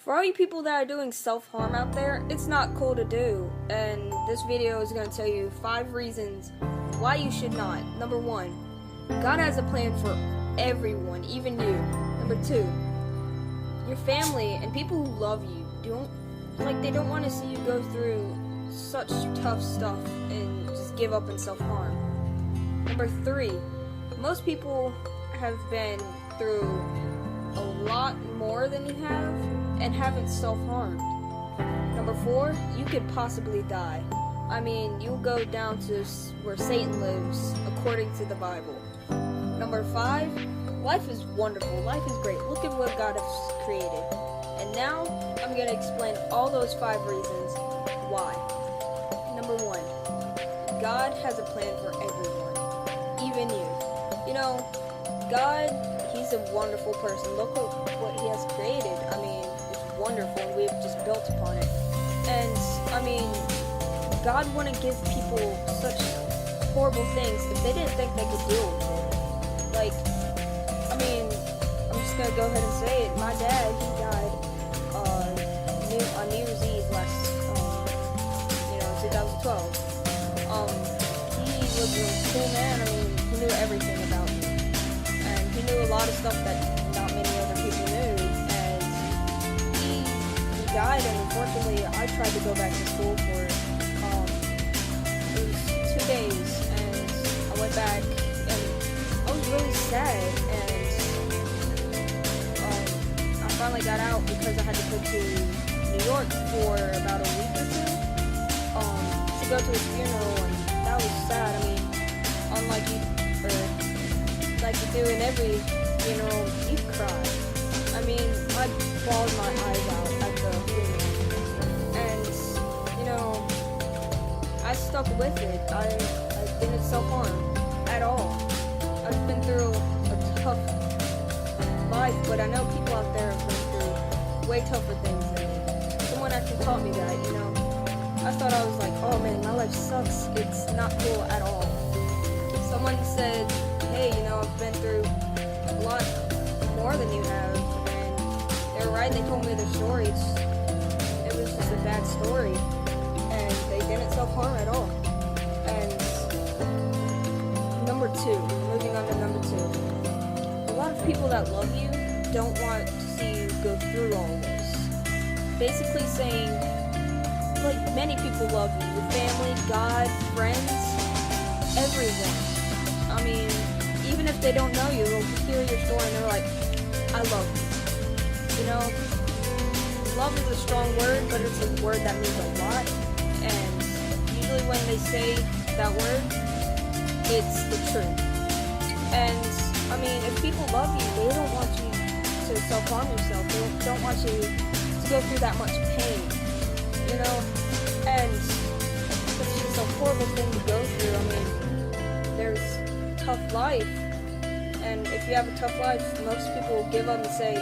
For all you people that are doing self-harm out there, it's not cool to do. And this video is going to tell you 5 reasons why you should not. Number 1, God has a plan for everyone, even you. Number 2, your family and people who love you they don't want to see you go through such tough stuff and just give up and self-harm. Number 3, most people have been through a lot more than you have and haven't self-harmed. Number 4, you could possibly die. I mean, you'll go down to where Satan lives, according to the Bible. Number 5, life is wonderful. Life is great. Look at what God has created. And now, I'm going to explain all those 5 reasons why. Number 1, God has a plan for everyone, even you. You know, God, He's a wonderful person. Look at what He has created. I mean, it's wonderful, and we've just built upon it. And, I mean, God wouldn't give people such horrible things if they didn't think they could deal with it. Like, I mean, I'm just gonna go ahead and say it. My dad, he died on New Year's Eve last, 2012. He was a cool man. I mean, he knew everything about me, and he knew a lot of stuff that not many other people knew. And he died, and unfortunately, I tried to go back to school for it was 2 days, and I went back, and I was really sad. And I finally got out because I had to go to New York for about a week or 2 to go to his funeral, and that was sad. I mean, unlike like you do in every funeral, you cry. I mean, I bawled my eyes out at the funeral, and I stuck with it. I didn't self-harm at all. I've been through a tough life, but I know people out there have been through way tougher things than me. Someone actually taught me that, I thought I was like, oh man, my life sucks. It's not cool at all. Someone said, hey, I've been through a lot more than you have, and they were right. They told me their stories. It was just a bad story, and they didn't self-harm at all. And number 2, moving on to number 2, a lot of people that love you don't want to see you go through all this. Basically saying, like, many people love you, your family, God, friends, everyone. I mean, even if they don't know you, they'll hear your story and they're like, I love you. Love is a strong word, but it's a word that means a lot. And usually when they say that word, it's the truth. And, I mean, if people love you, they don't want you to self-harm yourself. They don't want you to go through that much pain. And it's just a horrible thing to go through. I mean, there's tough life, and if you have a tough life, most people will give up and say,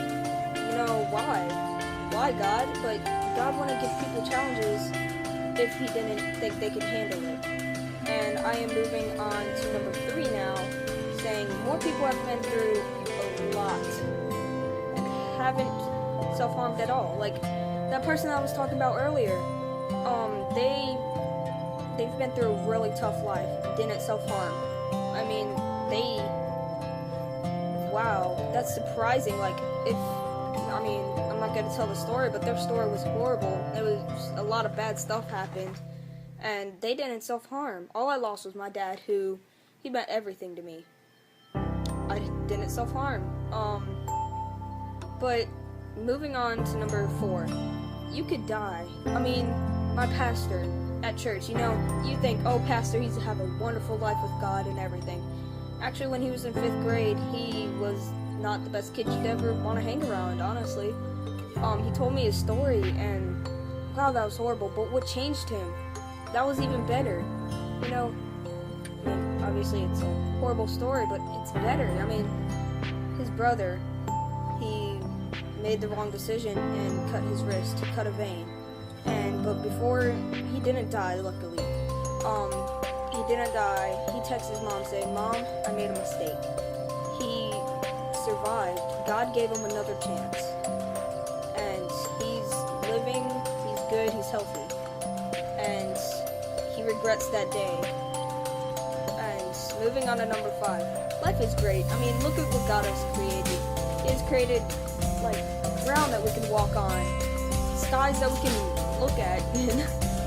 why God? But God wouldn't give people challenges if He didn't think they could handle it. And I am moving on to number 3 now, saying more people have been through a lot and haven't self-harmed at all. Like that person I was talking about earlier, they've been through a really tough life, didn't self-harm. I mean, wow, that's surprising. Like, I'm not gonna tell the story, but their story was horrible. It was a lot of bad stuff happened, and they didn't self-harm. All I lost was my dad, who, he meant everything to me. I didn't self-harm. But moving on to number 4, you could die. I mean, my pastor at church, you think, oh, pastor, he's have a wonderful life with God and everything. Actually, when he was in 5th grade, he was not the best kid you'd ever want to hang around, honestly. He told me his story, and wow, that was horrible. But what changed him? That was even better. I mean, obviously it's a horrible story, but it's better. I mean, his brother, he made the wrong decision and cut his wrist, cut a vein. But before, he didn't die, luckily. He didn't die. He texted his mom saying, Mom, I made a mistake. He survived. God gave him another chance. And he healthy. And he regrets that day. And moving on to number 5. Life is great. I mean, look at what God has created. He has created, like, ground that we can walk on, skies that we can look at, and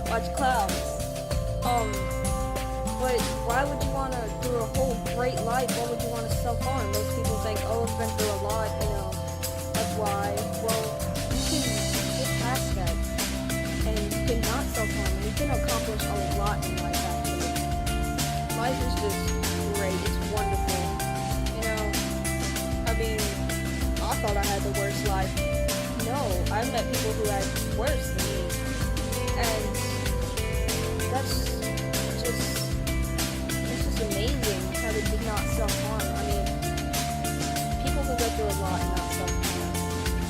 watch clouds. But why would you want to, through a whole great life, why would you want to self-harm? Most people think, oh, I've been through a lot, that's why. Well, you can get past that, and you can not self-harm, and you can accomplish a lot in life, actually. Life is just great, it's wonderful. I mean, I thought I had the worst life. No, I've met people who had worse than me, and that's just amazing how they did not self-harm. I mean, people who go through a lot and not self-harm.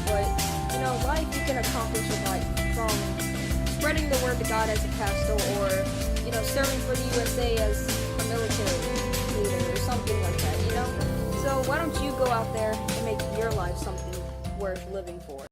But, life you can accomplish a lot from spreading the word to God as a pastor, or, serving for the USA as a military leader or something like that, So why don't you go out there and make your life something worth living for?